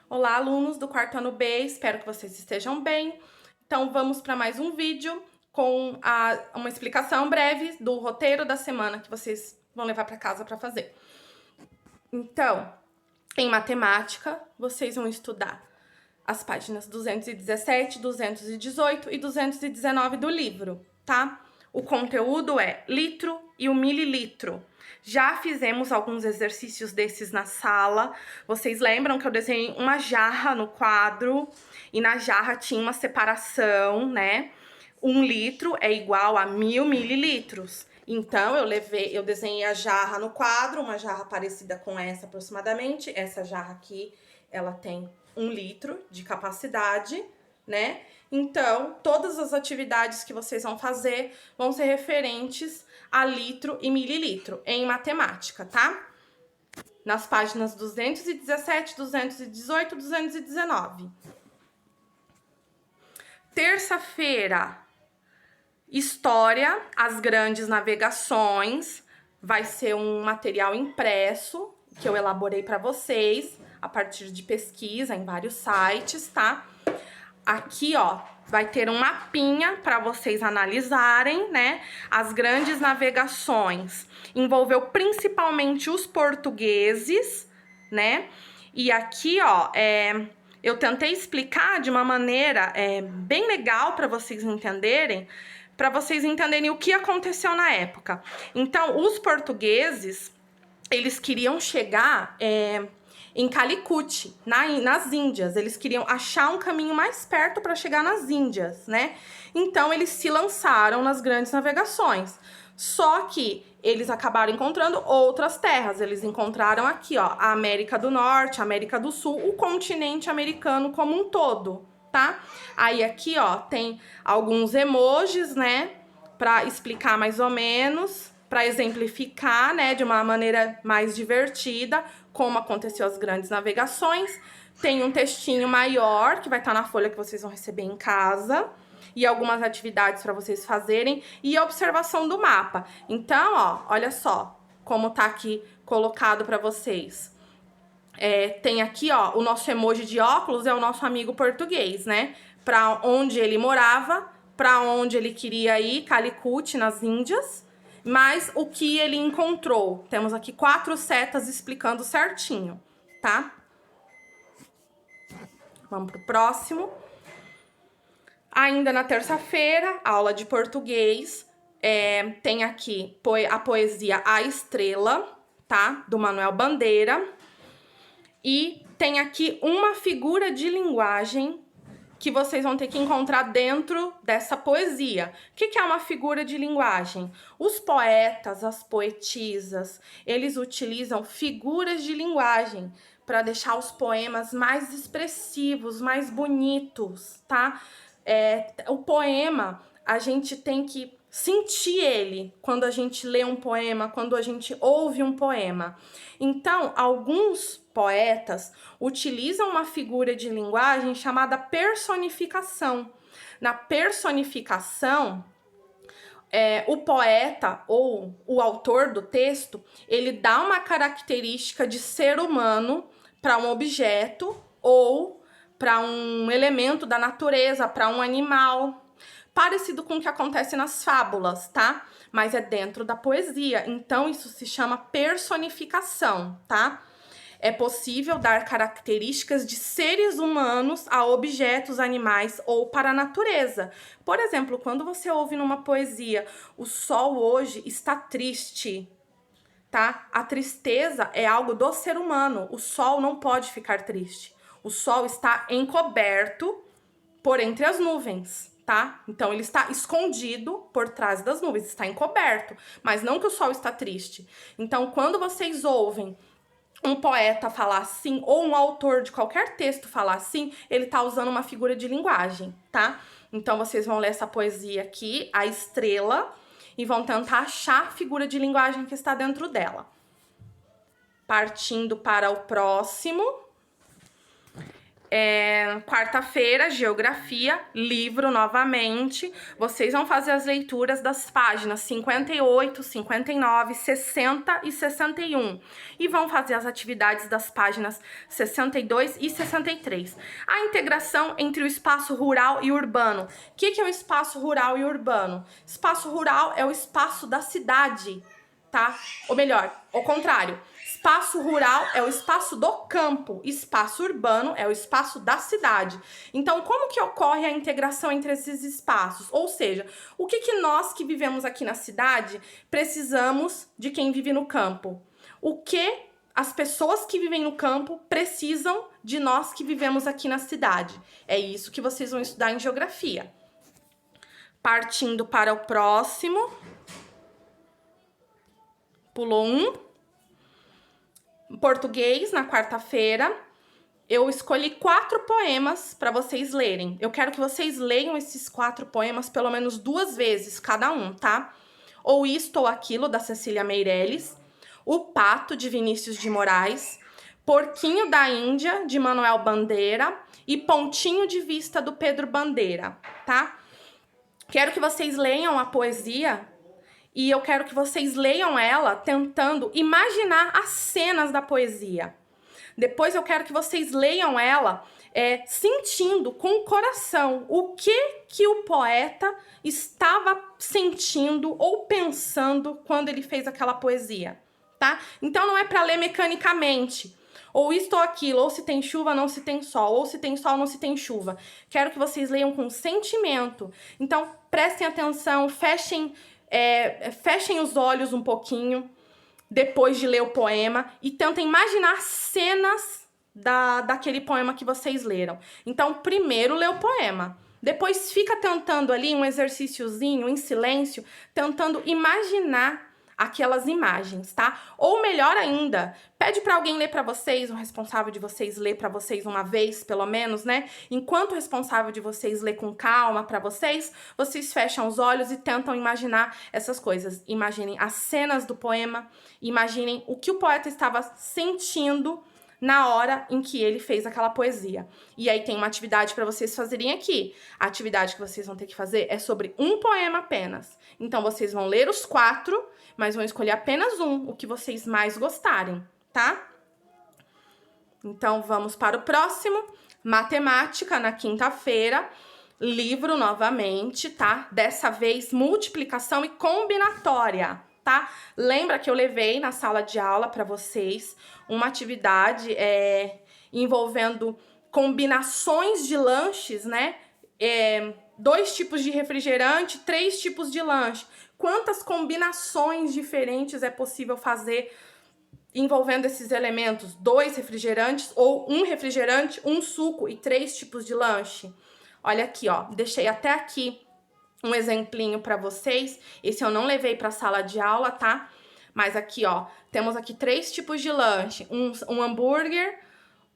Olá, alunos do quarto ano B, espero que vocês estejam bem. Então, vamos para mais um vídeo com uma explicação breve do roteiro da semana que vocês vão levar para casa para fazer. Então, em matemática, vocês vão estudar as páginas 217, 218 e 219 do livro, tá? O conteúdo é litro e o mililitro. Já fizemos alguns exercícios desses na sala. Vocês lembram que eu desenhei uma jarra no quadro e na jarra tinha uma separação, né? 1 litro é igual a 1000 mililitros. Então, eu desenhei a jarra no quadro, uma jarra parecida com essa aproximadamente. Essa jarra aqui, ela tem 1 litro de capacidade, né? Então, todas as atividades que vocês vão fazer vão ser referentes a litro e mililitro em matemática, tá? Nas páginas 217, 218, 219. Terça-feira, história, as grandes navegações. Vai ser um material impresso que eu elaborei para vocês a partir de pesquisa em vários sites, tá? Aqui, ó, vai ter um mapinha para vocês analisarem, né? As grandes navegações envolveu principalmente os portugueses, né? E aqui, ó, eu tentei explicar de uma maneira bem legal para vocês entenderem o que aconteceu na época. Então, os portugueses, eles queriam chegar em Calicut, nas Índias. Eles queriam achar um caminho mais perto para chegar nas Índias, né? Então, eles se lançaram nas grandes navegações. Só que eles acabaram encontrando outras terras. Eles encontraram aqui, ó, a América do Norte, a América do Sul, o continente americano como um todo, tá? Aí aqui, ó, tem alguns emojis, né, para explicar mais ou menos, para exemplificar, né, de uma maneira mais divertida como aconteceu as grandes navegações. Tem um textinho maior que vai estar na folha que vocês vão receber em casa e algumas atividades para vocês fazerem e a observação do mapa. Então, ó, olha só como tá aqui colocado para vocês. Tem aqui, ó, o nosso emoji de óculos é o nosso amigo português, né? Para onde ele morava, para onde ele queria ir, Calicut, nas Índias, mas o que ele encontrou. Temos aqui 4 setas explicando certinho, tá? Vamos pro próximo. Ainda na terça-feira, aula de português, tem aqui a poesia A Estrela, tá? Do Manuel Bandeira. E tem aqui uma figura de linguagem que vocês vão ter que encontrar dentro dessa poesia. O que é uma figura de linguagem? Os poetas, as poetisas, eles utilizam figuras de linguagem para deixar os poemas mais expressivos, mais bonitos, tá? O poema, a gente tem que sentir ele quando a gente lê um poema, quando a gente ouve um poema. Então, alguns poetas utilizam uma figura de linguagem chamada personificação. Na personificação, o poeta ou o autor do texto, ele dá uma característica de ser humano para um objeto ou para um elemento da natureza, para um animal, parecido com o que acontece nas fábulas, tá? Mas é dentro da poesia, então isso se chama personificação, tá? É possível dar características de seres humanos a objetos, animais ou para a natureza. Por exemplo, quando você ouve numa poesia, o sol hoje está triste, tá? A tristeza é algo do ser humano, o sol não pode ficar triste. O sol está encoberto por entre as nuvens, tá? Então, ele está escondido por trás das nuvens, está encoberto, mas não que o sol está triste. Então, quando vocês ouvem um poeta falar assim, ou um autor de qualquer texto falar assim, ele tá usando uma figura de linguagem, tá? Então, vocês vão ler essa poesia aqui, A Estrela, e vão tentar achar a figura de linguagem que está dentro dela. Partindo para o próximo, Quarta-feira, geografia, livro novamente. Vocês vão fazer as leituras das páginas 58, 59, 60 e 61. E vão fazer as atividades das páginas 62 e 63. A integração entre o espaço rural e urbano. O que é o espaço rural e urbano? Espaço rural é o espaço da cidade, tá? Ou melhor, ao contrário. Espaço rural é o espaço do campo, espaço urbano é o espaço da cidade. Então, como que ocorre a integração entre esses espaços? Ou seja, o que nós que vivemos aqui na cidade precisamos de quem vive no campo? O que as pessoas que vivem no campo precisam de nós que vivemos aqui na cidade? É isso que vocês vão estudar em geografia. Partindo para o próximo. Pulou um. Português, na quarta-feira, eu escolhi 4 poemas para vocês lerem. Eu quero que vocês leiam esses 4 poemas pelo menos 2 vezes cada um, tá? Ou Isto ou Aquilo, da Cecília Meirelles, O Pato, de Vinícius de Moraes, Porquinho da Índia, de Manuel Bandeira e Pontinho de Vista, do Pedro Bandeira, tá? Quero que vocês leiam a poesia e eu quero que vocês leiam ela tentando imaginar as cenas da poesia. Depois eu quero que vocês leiam ela sentindo com o coração o que o poeta estava sentindo ou pensando quando ele fez aquela poesia, tá? Então não é para ler mecanicamente, ou isto ou aquilo, ou se tem chuva, não se tem sol, ou se tem sol, não se tem chuva. Quero que vocês leiam com sentimento. Então prestem atenção, fechem os olhos um pouquinho depois de ler o poema e tentem imaginar cenas daquele poema que vocês leram. Então, primeiro lê o poema, depois fica tentando ali um exercíciozinho em silêncio, tentando imaginar aquelas imagens, tá? Ou melhor ainda, pede para alguém ler para vocês, o responsável de vocês ler para vocês uma vez, pelo menos, né? Enquanto o responsável de vocês lê com calma para vocês, vocês fecham os olhos e tentam imaginar essas coisas. Imaginem as cenas do poema, imaginem o que o poeta estava sentindo na hora em que ele fez aquela poesia. E aí tem uma atividade para vocês fazerem aqui. A atividade que vocês vão ter que fazer é sobre um poema apenas. Então, vocês vão ler os 4, mas vão escolher apenas um, o que vocês mais gostarem, tá? Então, vamos para o próximo. Matemática, na quinta-feira. Livro novamente, tá? Dessa vez, multiplicação e combinatória, tá? Lembra que eu levei na sala de aula para vocês uma atividade envolvendo combinações de lanches, né? 2 tipos de refrigerante, 3 tipos de lanche. Quantas combinações diferentes é possível fazer envolvendo esses elementos? 2 refrigerantes ou 1 refrigerante, 1 suco e 3 tipos de lanche? Olha aqui, ó, deixei até aqui um exemplinho para vocês. Esse eu não levei para a sala de aula, tá? Mas aqui, ó, temos aqui 3 tipos de lanche. Um hambúrguer,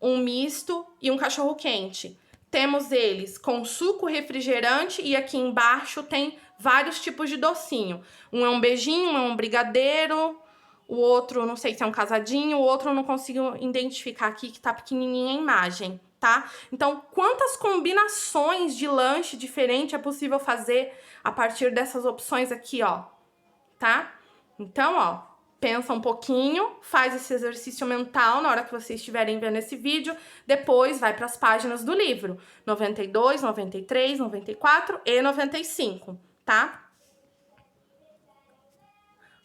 um misto e um cachorro-quente. Temos eles com suco, refrigerante e aqui embaixo tem vários tipos de docinho. Um é um beijinho, um é um brigadeiro, o outro não sei se é um casadinho, o outro eu não consigo identificar aqui que tá pequenininha a imagem, tá? Então, quantas combinações de lanche diferente é possível fazer a partir dessas opções aqui, ó, tá? Então, ó, pensa um pouquinho, faz esse exercício mental na hora que vocês estiverem vendo esse vídeo, depois vai para as páginas do livro, 92, 93, 94 e 95, tá?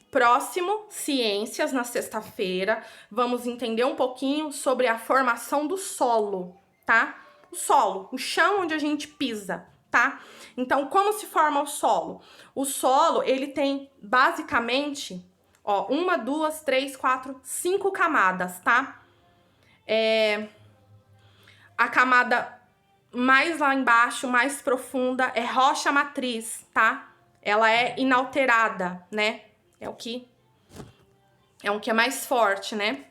Próximo, ciências, na sexta-feira, vamos entender um pouquinho sobre a formação do solo, tá? O solo, o chão onde a gente pisa, tá? Então, como se forma o solo? O solo, ele tem basicamente, ó, 1, 2, 3, 4, 5 camadas, tá? A camada mais lá embaixo, mais profunda, é rocha matriz, tá? Ela é inalterada, né? É o que é mais forte, né?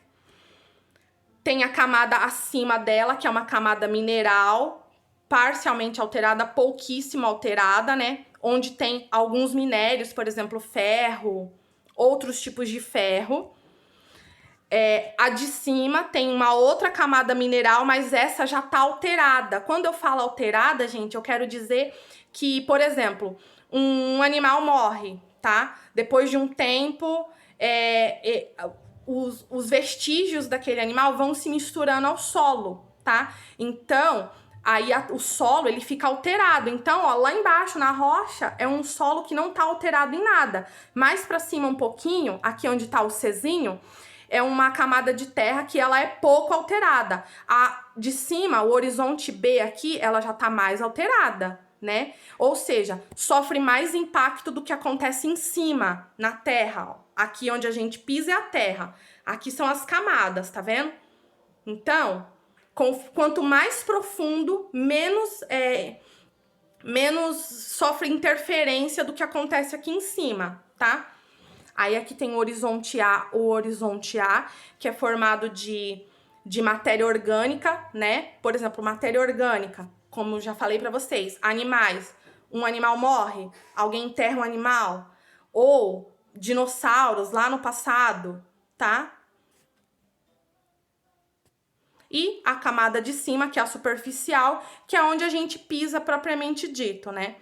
Tem a camada acima dela, que é uma camada mineral, parcialmente alterada, pouquíssimo alterada, né? Onde tem alguns minérios, por exemplo, ferro, outros tipos de ferro. A de cima tem uma outra camada mineral, mas essa já tá alterada. Quando eu falo alterada, gente, eu quero dizer que, por exemplo, um animal morre, tá? Depois de um tempo, os vestígios daquele animal vão se misturando ao solo, tá? Então, aí o solo, ele fica alterado. Então, ó, lá embaixo, na rocha, é um solo que não tá alterado em nada. Mais pra cima um pouquinho, aqui onde tá o Czinho, é uma camada de terra que ela é pouco alterada. A de cima, o horizonte B aqui, ela já tá mais alterada, né? Ou seja, sofre mais impacto do que acontece em cima, na terra, ó. Aqui onde a gente pisa é a terra. Aqui são as camadas, tá vendo? Então, quanto mais profundo, menos sofre interferência do que acontece aqui em cima, tá? Aí aqui tem o horizonte A, que é formado de matéria orgânica, né? Por exemplo, matéria orgânica, como eu já falei pra vocês, animais. Um animal morre, alguém enterra um animal. Ou dinossauros lá no passado, tá? E a camada de cima, que é a superficial, que é onde a gente pisa propriamente dito, né?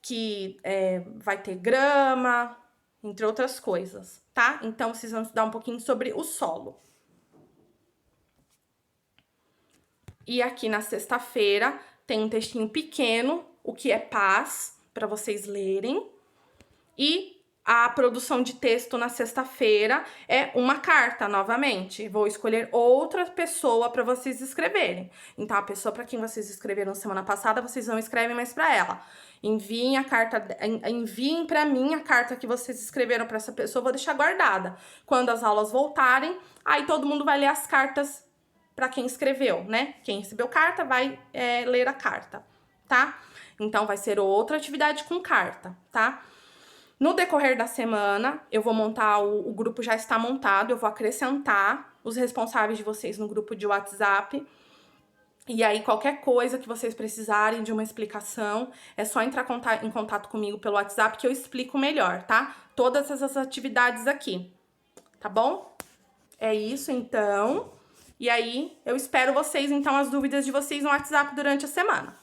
Que vai ter grama, entre outras coisas, tá? Então, vocês vão estudar um pouquinho sobre o solo. E aqui na sexta-feira tem um textinho pequeno, o que é paz, para vocês lerem. E a produção de texto na sexta-feira é uma carta, novamente. Vou escolher outra pessoa para vocês escreverem. Então, a pessoa para quem vocês escreveram semana passada, vocês não escrevem mais para ela. Enviem para mim a carta que vocês escreveram para essa pessoa, vou deixar guardada. Quando as aulas voltarem, aí todo mundo vai ler as cartas para quem escreveu, né? Quem recebeu carta vai ler a carta, tá? Então, vai ser outra atividade com carta, tá? No decorrer da semana, eu vou montar, o grupo já está montado, eu vou acrescentar os responsáveis de vocês no grupo de WhatsApp. E aí, qualquer coisa que vocês precisarem de uma explicação, é só entrar em contato comigo pelo WhatsApp que eu explico melhor, tá? Todas essas atividades aqui, tá bom? É isso, então. E aí, eu espero vocês, então, as dúvidas de vocês no WhatsApp durante a semana.